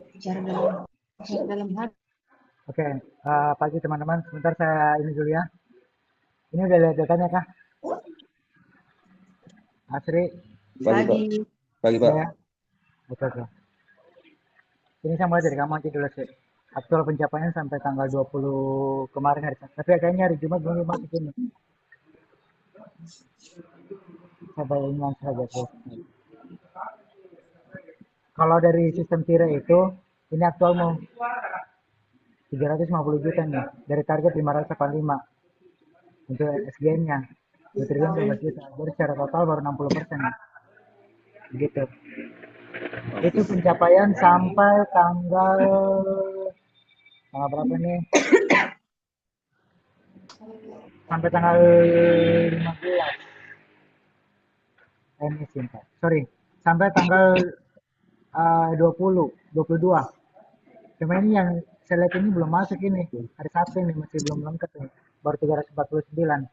Bicara dalam hati. Oke, pagi teman-teman. Sebentar saya ini dulu ya. Ini udah lihat datanya kah? Asri, Pagi, Pak. Pagi. Pagi, Pak. udah ya? Oke, oke. Ini saya mulai dari kamu aja dulu sih. Aktual pencapaian sampai tanggal 20 kemarin hari Sabtu. Tapi kayaknya hari Jumat belum masuk ini. Saya bayangin saja tuh. Kalau dari sistem Tire itu, ini aktual mau 350 juta nih. Dari target 585 untuk SGN-nya. Nutrien 12 juta. Jadi secara total baru 60%. Gitu. Itu pencapaian sampai tanggal berapa nih? Sampai tanggal 15. Ini singkat. Sorry, sampai tanggal 22. Cuma ini yang saya lihat ini belum masuk ini. Hari Sabtu ini masih belum lengkap ini. Baru 349.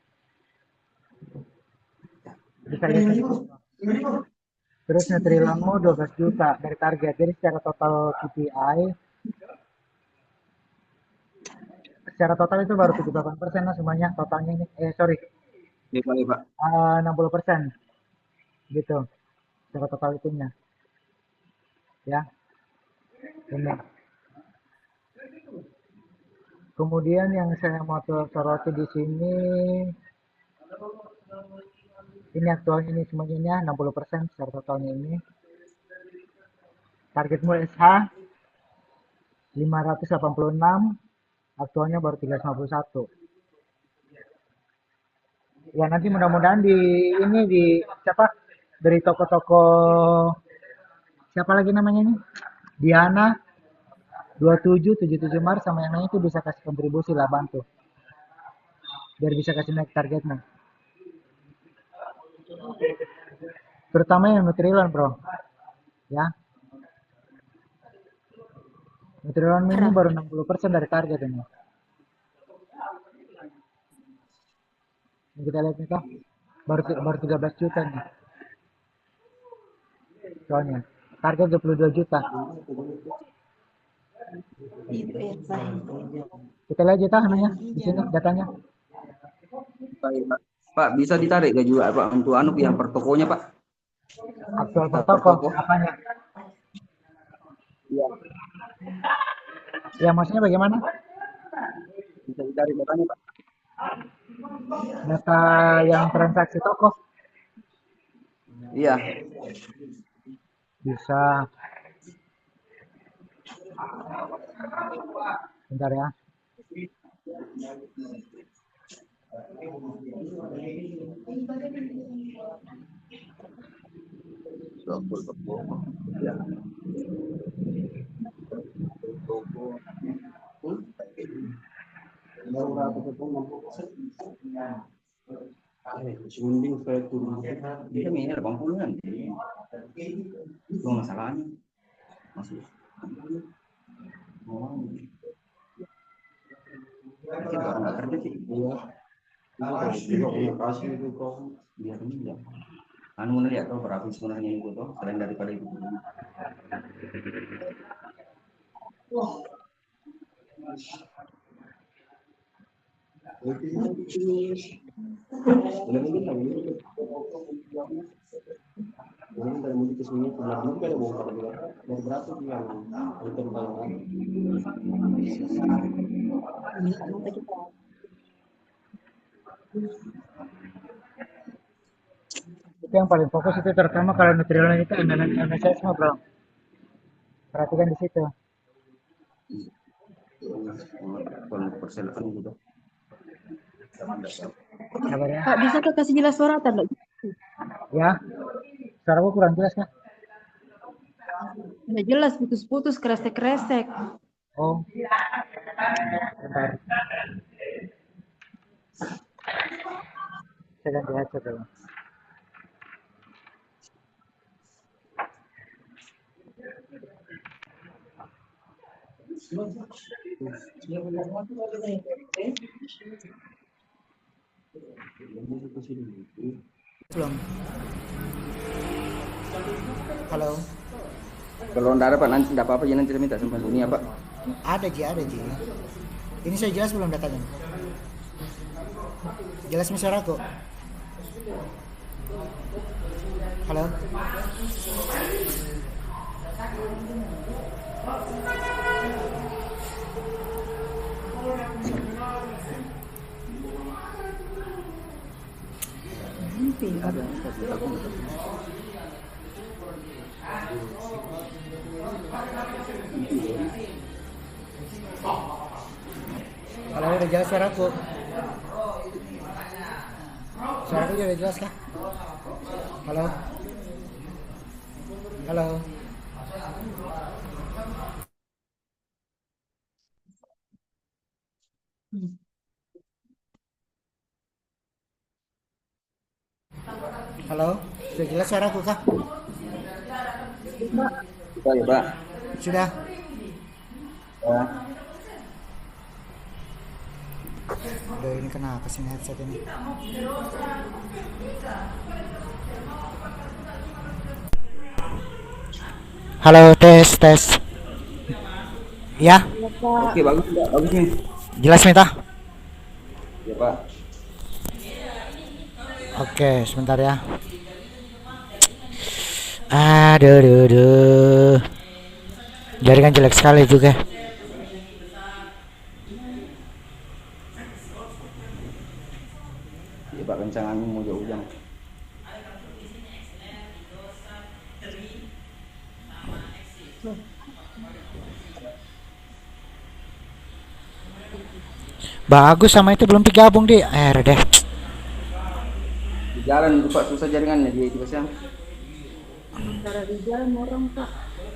Bisa lihat ini. Terus Nutrilongo 12 juta dari target. Jadi secara total KPI, secara total itu baru 78% lah semuanya totalnya ini. Sorry, Ini, Pak. 60%. Gitu. Secara total itunya. Ya, ini. Kemudian yang saya mau soroti di sini, ini aktualnya ini semuanya 60% secara totalnya ini. Targetmu SH 586, aktualnya baru 351. Ya nanti mudah-mudahan di ini di siapa dari toko-toko siapa lagi namanya ini Diana 27 Maret sama yang lain itu bisa kasih kontribusi lah bantu biar bisa kasih naik targetnya. Terutama yang Nutrilon bro, ya. Nutrilon ini baru 60% dari target ini. Ini kita lihat nih kak, baru 13 juta nih. Soalnya target 22 juta. Itu ya, baik. Kita lihat aja namanya di sini datanya. Baik, Pak. Pak, bisa ditarik gak juga, Pak, untuk anu yang per tokonya, Pak? Aktual per Per toko toko. apanya? Iya. Ya maksudnya bagaimana? Bisa ditarik datanya, Pak. Data yang transaksi toko Iya. bisa. Bentar ya. Ya. Sunding supaya turun. Dia mainnya 80 kan. Itu masalahnya. Masih. Kita nggak kerja sih. Iya. Kalau kasih itu kok biar ini ya. Anu lihat tuh berapa sebenarnya itu tuh selain daripada itu. Itu yang paling fokus itu terutama kalau Nutrilon itu MSS mah bro. Perhatikan di situ. Kalau perselfan gitu. Sabar ya. Pak, bisa kasih jelas suara atau enggak? Ya. Suara gua kurang jelas kah? Enggak jelas, putus-putus, kresek-kresek. Oh. Bentar. Saya ganti headset dulu. Belum. Halo. Kalau nggak ada Pak, nanti nggak apa-apa ya, nanti saya minta sama Dunia Pak. Ada Ji. Ini saya jelas belum datanya? Jelas nih suaraku? Halo. Ada, kasih aku. Halo, udah jelas suaraku? Suaraku udah jelas kah? Halo. Halo. Halo, sudah jelas suaraku kah? Sudah ya Pak. Sudah. Ya. Aduh, ini kenapa sih headset ini? Halo, tes. Ya, Oke, bagus Pak, bagus nih. jelas Mita? Ya Pak. Oke, sebentar ya. Aduh. Jaringan jelek sekali juga. Ya Pak, kencanganmu mau jauh ujang. Bagus sama itu belum digabung deh. Deh. Di jalan itu Pak, susah jaringannya dia itu Pak. Sementara di jalan orang Pak.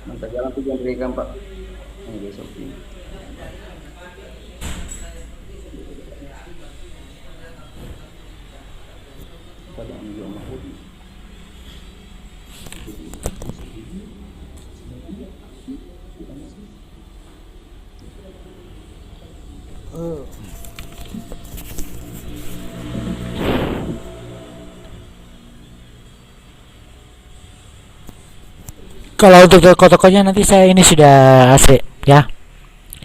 Mantap jalan tujuan rekam Pak. Ini besok ini. Pada ambil rumah putih. Kalau untuk toko-tokonya nanti saya ini sudah AC ya.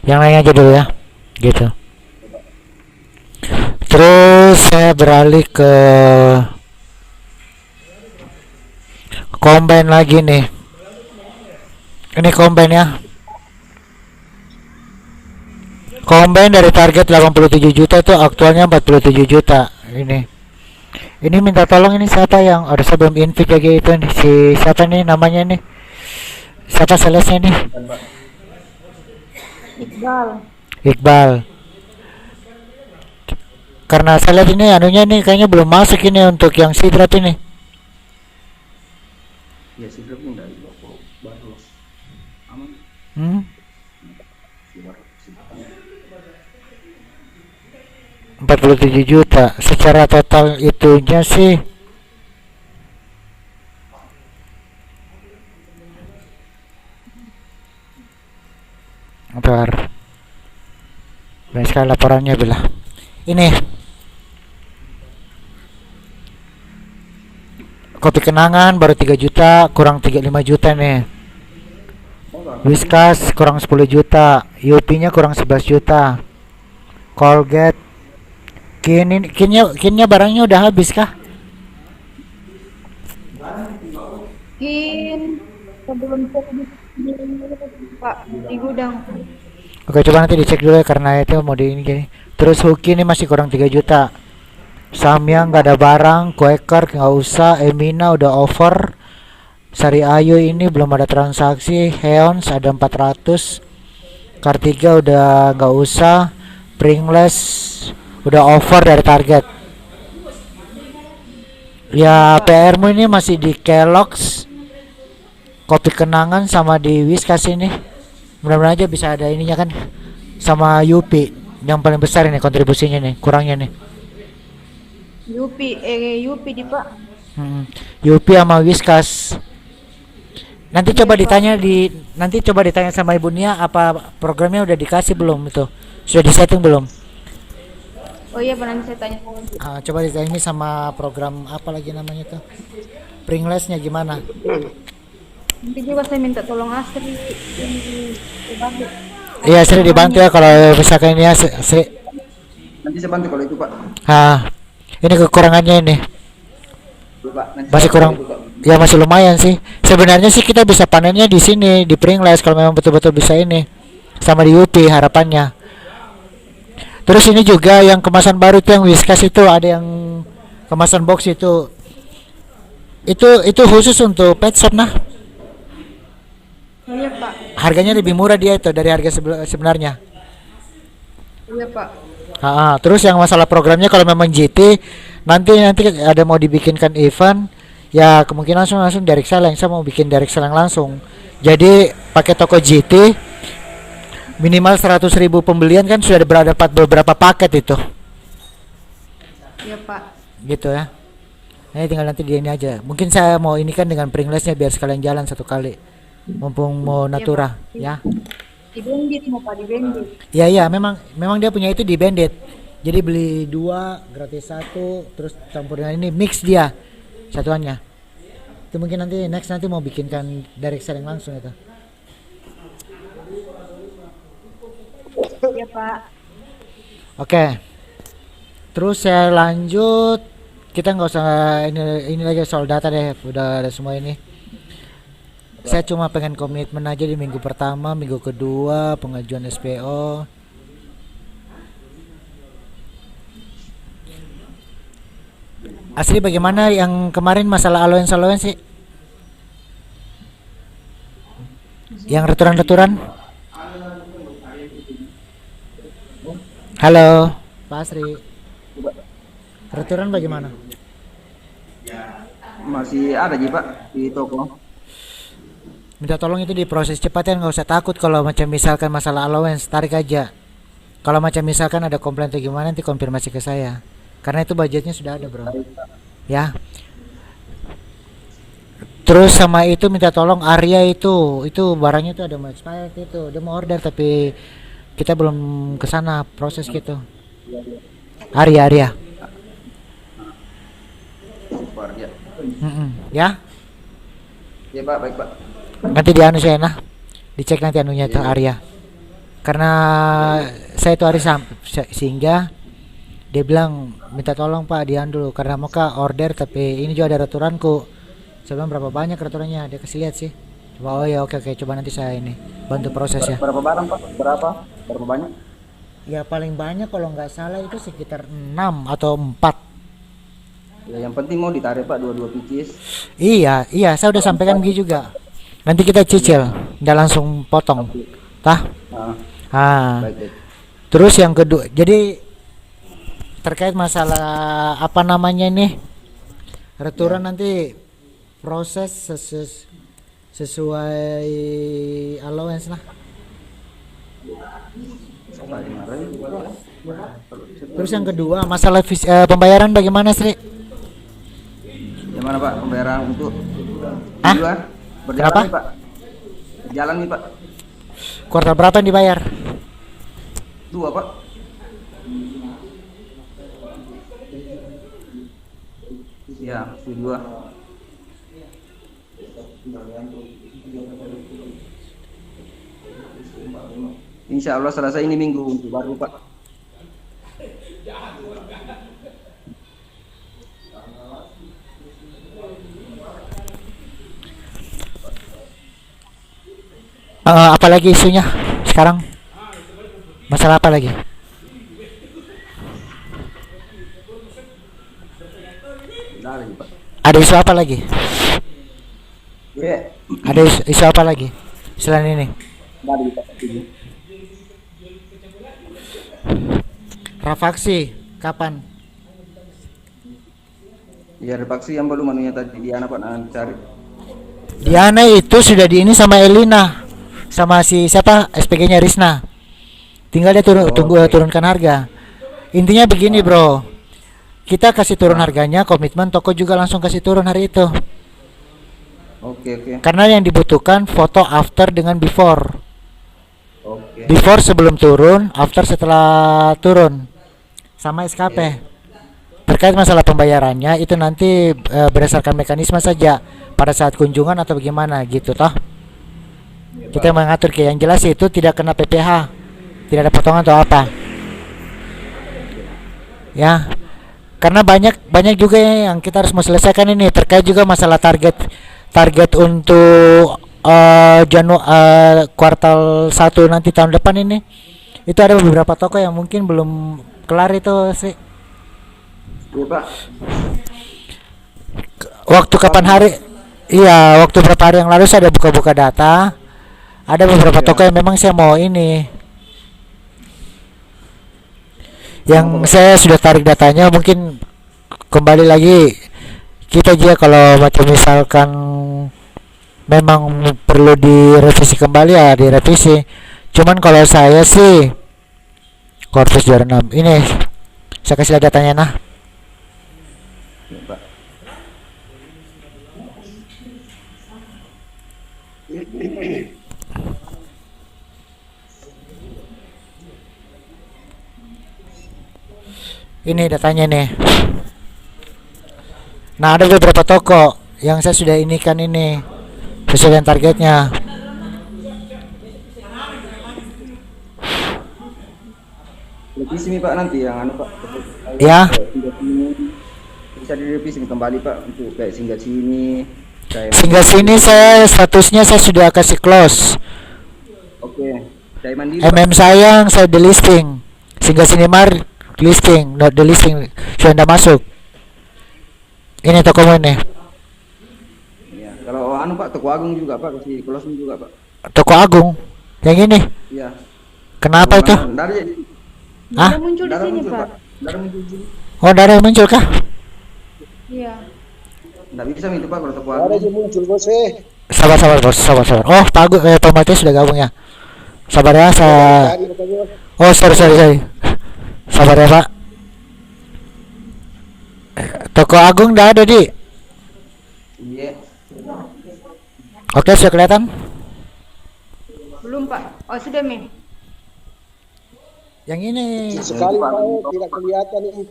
Yang lain aja dulu ya. Gitu. Terus saya beralih ke combine lagi nih. Ini combine ya. Combine dari target 87 juta itu aktualnya 47 juta. Ini minta tolong, ini siapa yang harus sebelum invite lagi itu nih, si siapa nih namanya nih? Siapa salesnya nih? Iqbal. Karena saya lihat ini anunya nih kayaknya belum masuk ini untuk yang Sidrap ini. Ya sih belum dari baru aman. 47 juta secara total itunya sih. Bentar. Banyak sekali laporannya belah. Ini kopi kenangan baru 3 juta, kurang 35 juta nih. Whiskas kurang 10 juta, UP-nya kurang 11 juta. Colgate kinnya barangnya udah habis kah? Kin sebelum Pak di gudang. Oke, coba nanti dicek dulu ya karena itu mau di ini gini. Terus Huki ini masih kurang 3 juta. Samyang nggak ada barang, Quaker nggak usah, Emina udah over. Sari Ayu ini belum ada transaksi, Heons ada 400. Kartiga udah nggak usah, Pringles udah over dari target. Ya PR-mu ini masih di Kellogg's, kopi kenangan sama di Whiskas ini. Mudah-mudahan aja bisa ada ininya kan, sama Yupi yang paling besar ini kontribusinya nih, kurangnya nih. Yupi di Pak. Yupi sama Whiskas. Nanti coba ditanya sama Ibu Nia apa programnya udah dikasih belum itu. Sudah disetting belum? Oh iya, nanti saya tanya. Coba ditanya ini sama program apa lagi namanya tuh. Pringlesnya gimana? Nanti juga saya minta tolong Asri ini dibantu. Iya, Sri dibantu ya kalau misalkan ini ya, Sri. Nanti saya bantu kalau itu Pak. Ini kekurangannya ini. Pak, nanti Masih saya kurang. bantu, Pak. Ya masih lumayan sih. Sebenarnya sih kita bisa panennya di sini di Pringles kalau memang betul-betul bisa ini. Sama di UP harapannya. Terus ini juga yang kemasan baru tuh yang Whiskas itu ada yang kemasan box itu. Itu khusus untuk pet shop nah. Iya Pak. Harganya lebih murah dia itu dari harga sebenarnya. Iya Pak. Terus yang masalah programnya kalau memang GT nanti ada mau dibikinkan event ya kemungkinan langsung direct selling. Saya mau bikin direct selling langsung. Jadi pakai toko GT minimal 100.000 pembelian kan sudah berdapat beberapa paket itu. Iya Pak. Gitu ya. Ini tinggal nanti dia ini aja. Mungkin saya mau ini kan dengan Pringlesnya biar sekalian jalan satu kali. Mumpung mau Natura ya. Di Bandit mau Pak, di Bandit. Iya memang dia punya itu di Bandit. Jadi beli 2 gratis 1 terus campur dengan ini mix dia satuannya. Itu mungkin nanti nanti mau bikinkan direct selling langsung itu. Iya Pak. Oke. Terus saya lanjut. Kita nggak usah ini lagi soal data deh. Udah ada semua ini. Saya cuma pengen komitmen aja di minggu pertama, minggu kedua pengajuan SPO. Asli bagaimana yang kemarin masalah allowance sih? Yang returan-returan? Halo, Pak Asri. Returan bagaimana? Masih ada Ji Pak di toko. Minta tolong itu diproses cepat ya, nggak usah takut kalau macam misalkan masalah allowance, tarik aja. Kalau macam misalkan ada komplain atau gimana nanti konfirmasi ke saya. Karena itu budgetnya sudah ada bro. Ya. Terus sama itu minta tolong Arya itu barangnya itu ada mau expired itu, dia mau order tapi kita belum ke sana proses gitu. Arya. Pak, ya. Ya. Ya Pak, baik Pak. Nanti di anu saya dicek nanti anunya itu Arya. Karena saya itu hari sehingga dia bilang minta tolong Pak dian dulu karena muka order tapi ini juga ada returanku. Saya bilang berapa banyak returannya, dia kasih lihat sih. Coba oh ya oke coba nanti saya ini bantu proses ya. Berapa barang Pak? Berapa banyak? Ya paling banyak kalau nggak salah itu sekitar 6 atau 4. Ya yang penting mau ditarik Pak 2 pieces. Iya saya udah sampaikan begitu juga. Nanti kita cicil, nggak langsung potong. Tah? Baik. Terus yang kedua, jadi terkait masalah apa namanya ini returan nanti proses sesuai allowance lah. Terus yang kedua masalah pembayaran bagaimana Sri? Gimana Pak pembayaran untuk Hah? berjalan Kenapa? nih Pak? Berjalan nih Pak. Kuartal berapa yang dibayar? 2 Pak. Ya, 2. Insya Allah selesai ini minggu untuk baru Pak. Apalagi isunya sekarang? Masalah apa lagi? Ada isu apa lagi? Ya, Ada isu apa lagi selain ini? dari Pak. Rafaksi kapan? Ya, repaksi yang belum anunya tadi di anak Pak nanti cari. Diana itu sudah di ini sama Elina, sama si siapa SPG-nya Risna. Tinggal dia turunkan harga. Intinya begini bro, kita kasih turun harganya, komitmen toko juga langsung kasih turun hari itu. Oke. Karena yang dibutuhkan foto after dengan before. Oke. Before sebelum turun, after setelah turun, sama SKP. Terkait masalah pembayarannya itu nanti berdasarkan mekanisme saja pada saat kunjungan atau bagaimana gitu toh. Kita mengatur ke yang jelas itu tidak kena PPh, tidak ada potongan atau apa. Ya, karena banyak banyak juga yang kita harus selesaikan ini terkait juga masalah target untuk kuartal 1 nanti tahun depan ini. Itu ada beberapa toko yang mungkin belum kelar itu sih. Iya Pak. Waktu kapan hari? Iya, waktu beberapa hari yang lalu saya ada buka-buka data. Ada beberapa toko yang memang saya mau ini. Yang saya sudah tarik datanya, mungkin kembali lagi kita juga kalau macam misalkan memang perlu direvisi kembali ya direvisi. Cuman kalau saya sih Corpus juara 6 ini saya kasih lihat datanya nah. Iya Pak. Ini datanya nih. Nah, ada beberapa toko yang saya sudah inikan ini sesuai dengan targetnya. Revisi nih Pak nanti yang Pak. Ya. Bisa direvisi kembali Pak untuk kayak singgah sini. Singgah sini saya statusnya saya sudah kasih close. Oke. Saya mandiri. Sayang saya delisting. Singgah sini listing, not delisting sudah tidak masuk. Ini tokomu ini. Iya. Kalau Pak Toko Agung juga Pak kasih closing juga Pak. Toko Agung. Yang ini. Iya. Kenapa itu? Darah muncul di sini Pak. Darah muncul di sini. Oh, darah muncul kah? Iya. Nggak bisa itu Pak kalau Toko Agung. Ada muncul bos Sabar bos, sabar. Oh, Pak Matius sudah gabung ya. Sabar ya, saya. Oh, sorry. Sabar ya Pak. Toko Agung udah ada di. Iya. Oke, sudah kelihatan? Belum Pak. Oh sudah Mi. Yang ini. sekali Pak tidak kelihatan ini.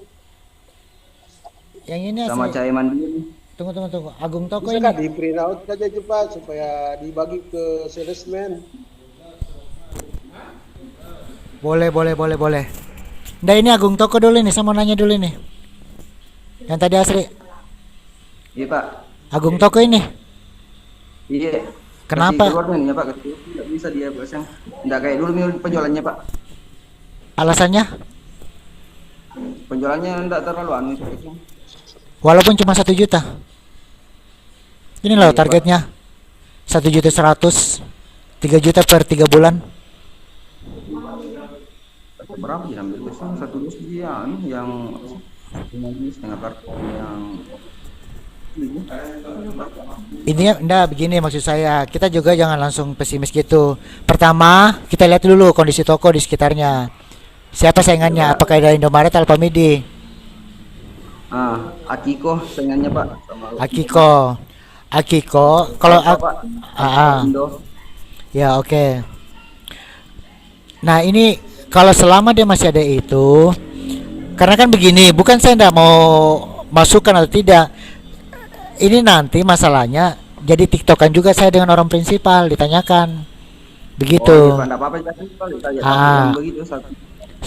Yang ini Sama asli. Cahaya Mandiri. Tunggu. Agung toko Bisa ini. kan di print out saja cepat supaya dibagi ke salesman. Boleh. Nah, ini Agung toko dulu nih, saya mau nanya dulu nih. Yang tadi asli. Iya Pak. Agung toko ini. Iya. Kenapa? Keluarnya nih ya Pak. Nggak bisa dia pasang. Nggak kayak dulu penjualannya Pak. Alasannya? Penjualannya nggak terlalu anu. Walaupun cuma 1 juta. Ini loh targetnya. 1.100.000. 3 juta per 3 bulan. Berapa sih ambil besar satu dus dia yang setengah karton yang Intinya enggak begini maksud saya. Kita juga jangan langsung pesimis gitu. Pertama, kita lihat dulu kondisi toko di sekitarnya. Siapa saingannya? Apakah ada Indomaret, Alfamidi? Akiko saingannya Pak sama Akiko kalau Indo. ya oke. Nah, ini kalau selama dia masih ada itu, karena kan begini, bukan saya tidak mau masukkan atau tidak. Ini nanti masalahnya jadi tiktokan juga saya dengan orang prinsipal ditanyakan. Begitu. Oh, iya, apa-apa begitu,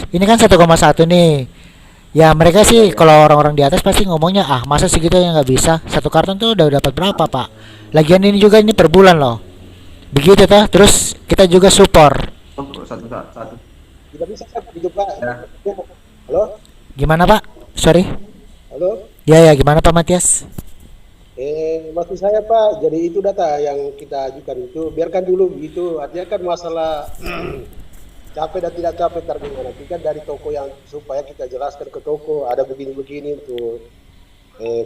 ini kan 1,1 nih. Ya mereka sih kalau orang-orang di atas pasti ngomongnya masa segitu yang nggak bisa. Satu karton tuh udah dapat berapa Pak? Lagian ini juga ini per bulan loh. Begitu tuh. Terus kita juga support. Satu. Tidak bisa kan begitu Pak. Ya. Halo? Gimana Pak? Sorry. Halo? Ya gimana Pak Matias? Maksud saya Pak, jadi itu data yang kita ajukan itu biarkan dulu begitu. Artinya kan masalah capek dan tidak capek targetnya nanti kan dari toko yang supaya kita jelaskan ke toko ada begini-begini untuk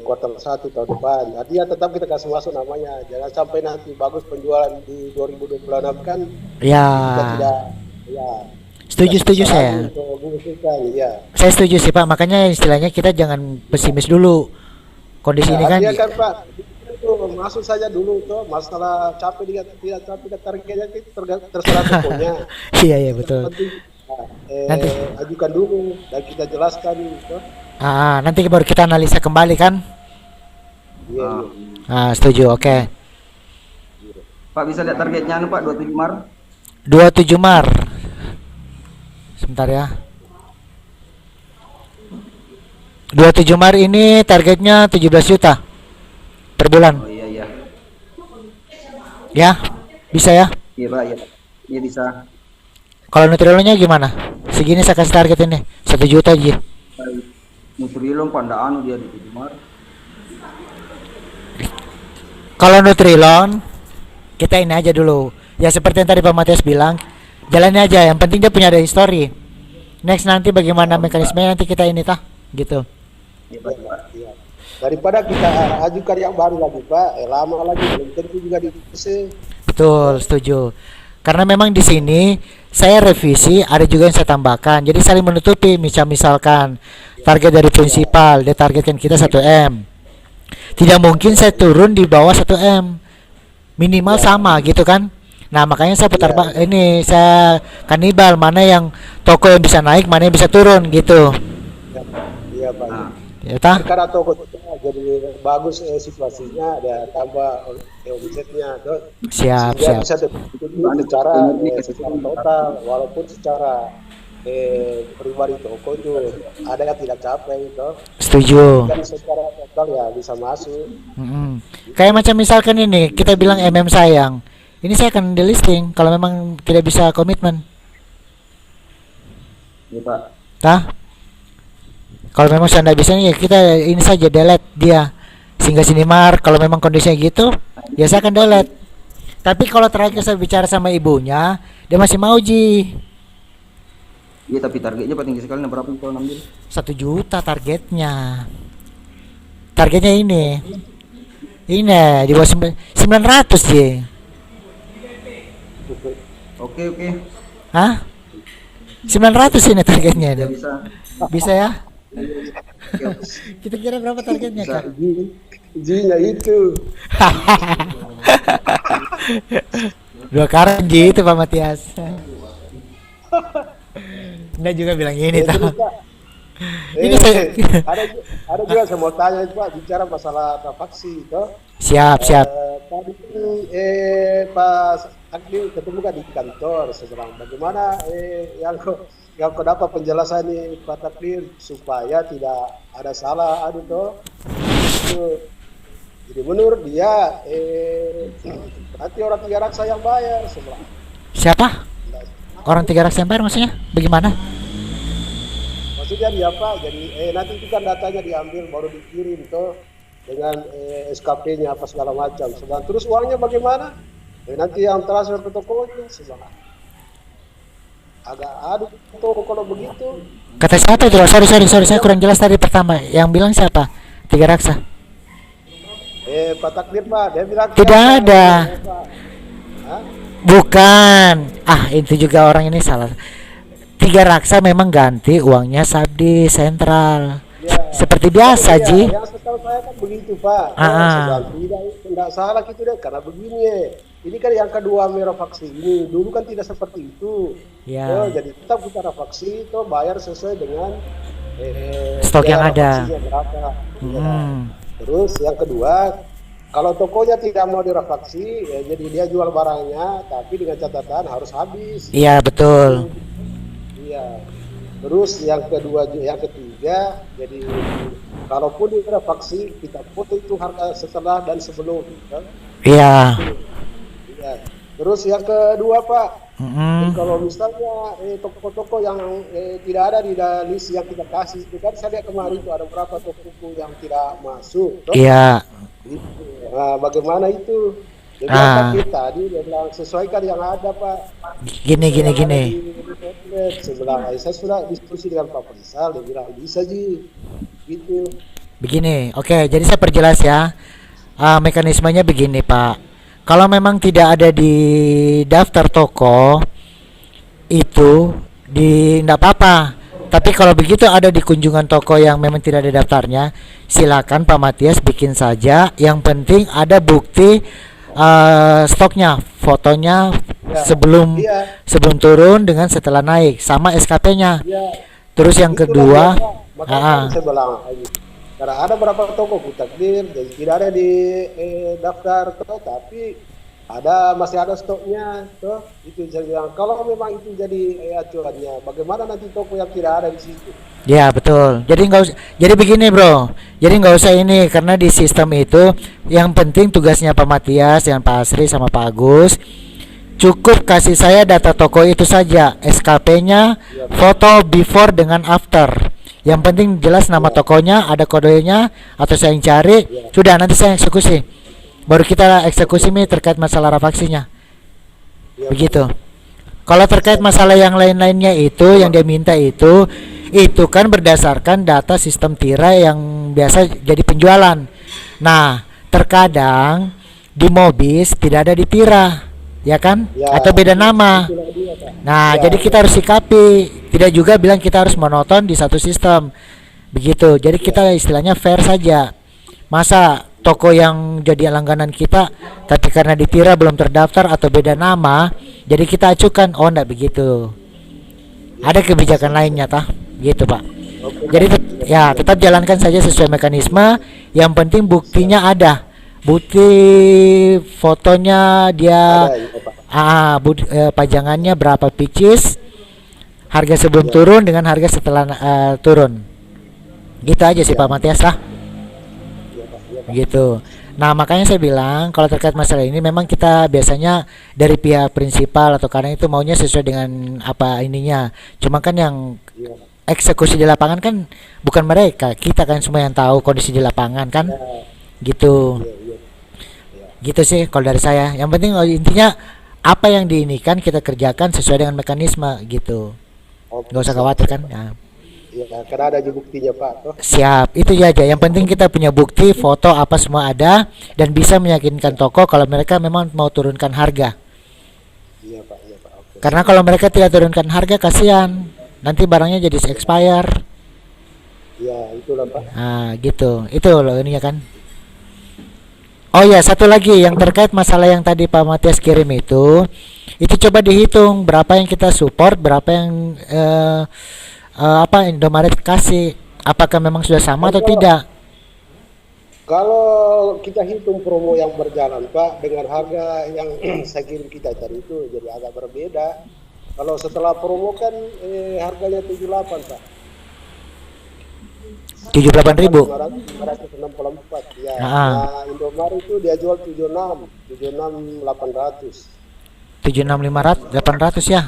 kuartal 1 tahun depan. Artinya tetap kita kasih masuk namanya. Jangan sampai nanti bagus penjualan di 2026 kan Ya. kita tidak Setuju saya. Ya. Saya setuju sih Pak. Makanya istilahnya kita jangan pesimis dulu. Kondisi ini kan. Artinya kan Pak, itu masuk saja dulu tuh masalah capek tidak capek targetnya terserah tokonya. Iya betul. Nanti ajukan dulu dan kita jelaskan gitu. Nanti baru kita analisa kembali kan. Iya, Setuju. Oke. Pak bisa lihat targetnya anu Pak 27 Maret. 27 Mar. Sebentar ya. 27 Mar ini targetnya 17 juta per bulan. Oh iya. Ya, bisa ya. Iya Pak, iya. Iya bisa. Kalau Nutrilonnya gimana? Segini saya kasih target ini 1 juta aja. Nutrilon Pak ndak anu dia di 7 Maret. Kalau Nutrilon kita ini aja dulu. Ya seperti yang tadi Pak Matias bilang, jalannya aja. Yang penting dia punya ada history. Next nanti bagaimana mekanismenya nanti kita ini gitu. Iya Pak. iya. Daripada kita ajukan yang baru lagi Pak, lama lagi belum tentu juga diisi. Betul, setuju. Karena memang di sini saya revisi, ada juga yang saya tambahkan. Jadi saling menutupi. Misalkan target dari prinsipal, dia targetkan kita 1M. Tidak mungkin saya turun di bawah 1M. Minimal sama gitu kan. Nah, makanya saya putar ini saya kanibal mana yang toko yang bisa naik, mana yang bisa turun gitu. Iya Pak. Ya tah? Karena toko kita jadi bagus situasinya, ada tambah omsetnya, Siap. bisa secara total, walaupun secara pribadi toko itu ada yang tidak capai itu. Setuju. Kan secara total ya bisa masuk. Kayak macam misalkan ini kita bilang sayang. Ini saya akan di listing kalau memang tidak bisa komitmen. Iya Pak. Kalau memang saya tidak bisa ya kita ini saja delete dia. Sehingga Sinimar kalau memang kondisinya gitu, ya saya akan delete. Tapi kalau terakhir saya bicara sama ibunya, dia masih mau Ji. Iya tapi targetnya Pak tinggi sekali, berapa kalau ngambil? 1 juta targetnya. Targetnya ini di bawah 900 Ji. Oke. Hah? 900 ini targetnya. Ya bisa. Bisa ya? Kita kira berapa targetnya Kak? Izinnya itu. 2 karat Ji itu Pak Matias. Nggak juga bilang ini Terus, Pak, Ini saya ada juga saya mau tanya itu Pak, bicara masalah faksi itu. siap. Tadi Pak Agni ketemu kan di kantor sekarang. Bagaimana yang kau dapat penjelasan ini Pak Takdir supaya tidak ada salah itu. Jadi menurut dia nanti orang 3 raksa yang bayar sebelah. Siapa? Orang 3 raksa bayar maksudnya? Bagaimana? Maksudnya dia apa? Jadi nanti itu kan datanya diambil baru dikirim tuh dengan SKP-nya apa segala macam. Terus uangnya bagaimana? Nanti yang transfer ke tokonya sebelah. Agak aduh toko kalau begitu. Kata siapa itu? Sorry, saya kurang jelas tadi pertama. Yang bilang siapa? 3 raksa. Pak Takdir Pak, dia bilang Tidak ada. Hah? Bukan. Itu juga orang ini salah. 3 raksa memang ganti uangnya Sabdi Sentral. Ya. Seperti biasa, Iya, Ji. yang setahu saya kan begitu Pak. Tidak salah gitu deh, karena begini. Ini kan yang kedua merah faksi ini. Dulu kan tidak seperti itu. Ya. Jadi tetap kita faksi itu bayar sesuai dengan Stok yang ada. Berapa. Ya. Terus yang kedua, kalau tokonya tidak mau direfraksi, jadi dia jual barangnya, tapi dengan catatan harus habis. Iya, betul. Iya. Terus yang ketiga, jadi kalaupun direfraksi, kita foto itu harga setelah dan sebelum. Kan? Iya. Ya. Terus yang kedua Pak, Mm-mm. kalau misalnya toko-toko yang tidak ada di list yang kita kasih, itu kan saya lihat kemarin itu ada berapa toko yang tidak masuk. Toh? Iya. Gitu. Nah, bagaimana itu? Jadi tadi dia bilang sesuaikan yang ada Pak. Gini. Sebelah saya sudah diskusi dengan Pak Faisal, dia bilang bisa Ji. Gitu. Begini, oke, jadi saya perjelas ya. Mekanismenya begini Pak. Kalau memang tidak ada di daftar toko itu enggak apa-apa. Tapi kalau begitu ada di kunjungan toko yang memang tidak ada daftarnya, silakan Pak Matias bikin saja. Yang penting ada bukti stoknya, fotonya sebelum turun dengan setelah naik sama SKP-nya. Ya. Terus yang Itulah kedua, dia, Pak. Makanya ah, saya bilang lagi. Karena ada beberapa toko ku takdir, jadi tidak ada di daftar toh, tapi masih ada stoknya toh. Itu saya bilang kalau memang itu jadi acuannya, bagaimana nanti toko yang tidak ada di situ? ya betul. Jadi begini bro. Jadi nggak usah ini karena di sistem itu yang penting tugasnya Pak Matias dengan Pak Asri sama Pak Agus. Cukup kasih saya data toko itu saja, SKP-nya, Ya, foto before dengan after. Yang penting jelas nama tokonya, ada kodenya, atau saya yang cari. ya, Sudah nanti saya eksekusi. Baru kita eksekusi nih terkait masalah rafaksinya. ya, Begitu. Kalau terkait masalah yang lain-lainnya itu, yang dia minta itu kan berdasarkan data sistem tirai yang biasa jadi penjualan. Nah, terkadang di Mobis tidak ada di Tira, ya kan? ya, Atau beda nama. itulah dia, Pak. Nah, Ya, jadi kita harus sikapi. Tidak juga bilang kita harus monoton di satu sistem. Begitu. Jadi kita istilahnya fair saja. Masa toko yang jadi langganan kita tapi karena di Tira belum terdaftar atau beda nama, jadi kita acukan. Oh, enggak begitu. Ada kebijakan lainnya tah. Gitu, Pak. oke, Jadi Pak. tetap jalankan saja sesuai mekanisme. Yang penting buktinya ada. Bukti fotonya dia Ada ya, Pak. pajangannya berapa pieces, harga sebelum Ya, turun dengan harga setelah turun. Gitu aja sih ya, Pak Matias lah. ya, Pak. Ya, Pak. Gitu. Nah, makanya saya bilang kalau terkait masalah ini memang kita biasanya dari pihak prinsipal atau karena itu maunya sesuai dengan apa ininya. Cuma kan yang Ya, eksekusi di lapangan kan bukan mereka, kita kan semua yang tahu kondisi di lapangan kan. ya, Gitu. ya, ya, ya. Gitu sih kalau dari saya. Yang penting intinya apa yang diinikan kita kerjakan sesuai dengan mekanisme gitu. Oke, Nggak usah siap, khawatir siap, kan. Pak. Ya. Ya, karena ada juga buktinya, Pak. Toh. Siap, itu ya aja. Yang penting kita punya bukti, foto apa semua ada dan bisa meyakinkan toko kalau mereka memang mau turunkan harga. Iya, Pak. Iya, Pak. Oke. Karena kalau mereka tidak turunkan harga kasihan. Nanti barangnya jadi expire. Ya, itulah, Pak. Nah, gitu. Itu loh ininya kan. Oh ya, satu lagi yang terkait masalah yang tadi Pak Matias kirim itu coba dihitung berapa yang kita support, berapa yang apa Indomaret kasih. Apakah memang sudah sama atau Kalau tidak? kalau kita hitung promo yang berjalan, Pak, dengan harga yang saya kirim kita tadi itu jadi agak berbeda. Kalau setelah promo kan harganya 78, Pak. 78.000. 564. Ya. Ah, Nah, Indomaret itu dia jual 76, 800. 76.500, 800 ya.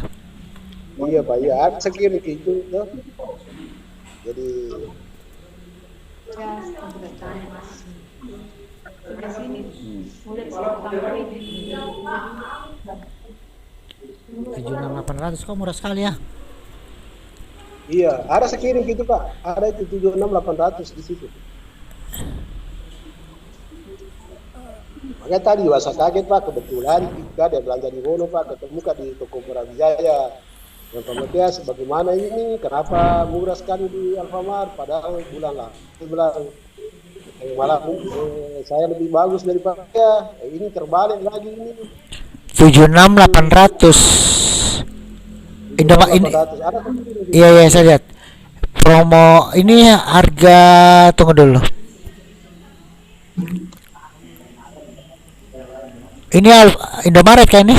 Iya, Pak. Iya, ada sekian itu tuh. Jadi Tujuh enam delapan ratus kok murah sekali ya. iya, ada sekian gitu, Pak. Ada itu 76.800 di situ. Makanya tadi saya kaget, Pak, kebetulan kita dia belanja di Wono, Pak, ketemu Kak di toko Prawijaya. Yang Pak Matias, bagaimana ini? Kenapa murah sekali di Alfamart? Padahal bulan lah. Dia bilang, malah saya lebih bagus daripada dia. Ini terbalik lagi ini. 76.800. Indomaret ini. 800. Ada sekian. Iya iya saya lihat. Promo ini harga tunggu dulu. Ini Indomaret kan ini?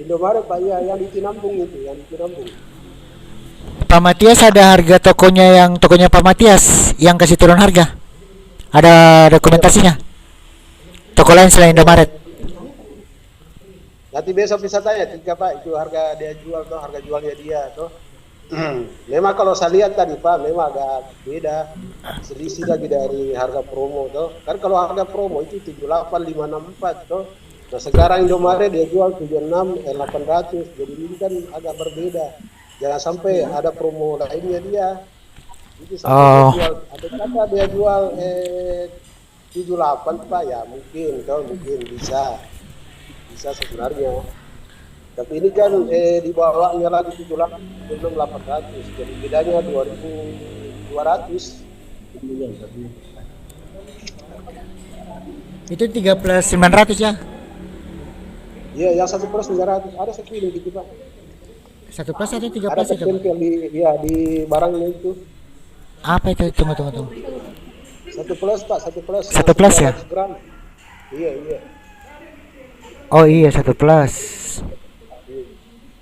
Indomaret, Pak, ya, yang di Cinampung itu, yang di Cinampung. Pak Matias ada harga tokonya Pak Matias yang kasih turun harga. Ada dokumentasinya. Toko lain selain Indomaret. Nanti besok bisa tanya tiga, Pak, itu harga dia jual tuh, harga jualnya dia tuh. Memang kalau saya lihat tadi, Pak, memang agak beda, selisih lagi dari harga promo tuh. Kan kalau harga promo itu 78.564 tuh. Nah, sekarang Indomaret dia jual 76.800. Jadi ini kan agak berbeda. Jangan sampai ada promo lainnya dia. Itu sampai dia Oh, jual, ada kata dia jual 78, Pak, ya mungkin tuh, mungkin bisa sebenarnya. Tapi ini kan di bawahnya lagi 78.800. Jadi bedanya 2.200. itu 3 plus 900 ya. Iya, yang 1 plus 900. Ada sekian gitu, Pak. 1 plus atau 3 Ada plus itu, Pak? tertempel di barangnya itu. Apa itu? Tunggu. 1 plus Pak, 1 plus. 1 plus ya? 900 gram. Iya. Oh iya, 1 plus.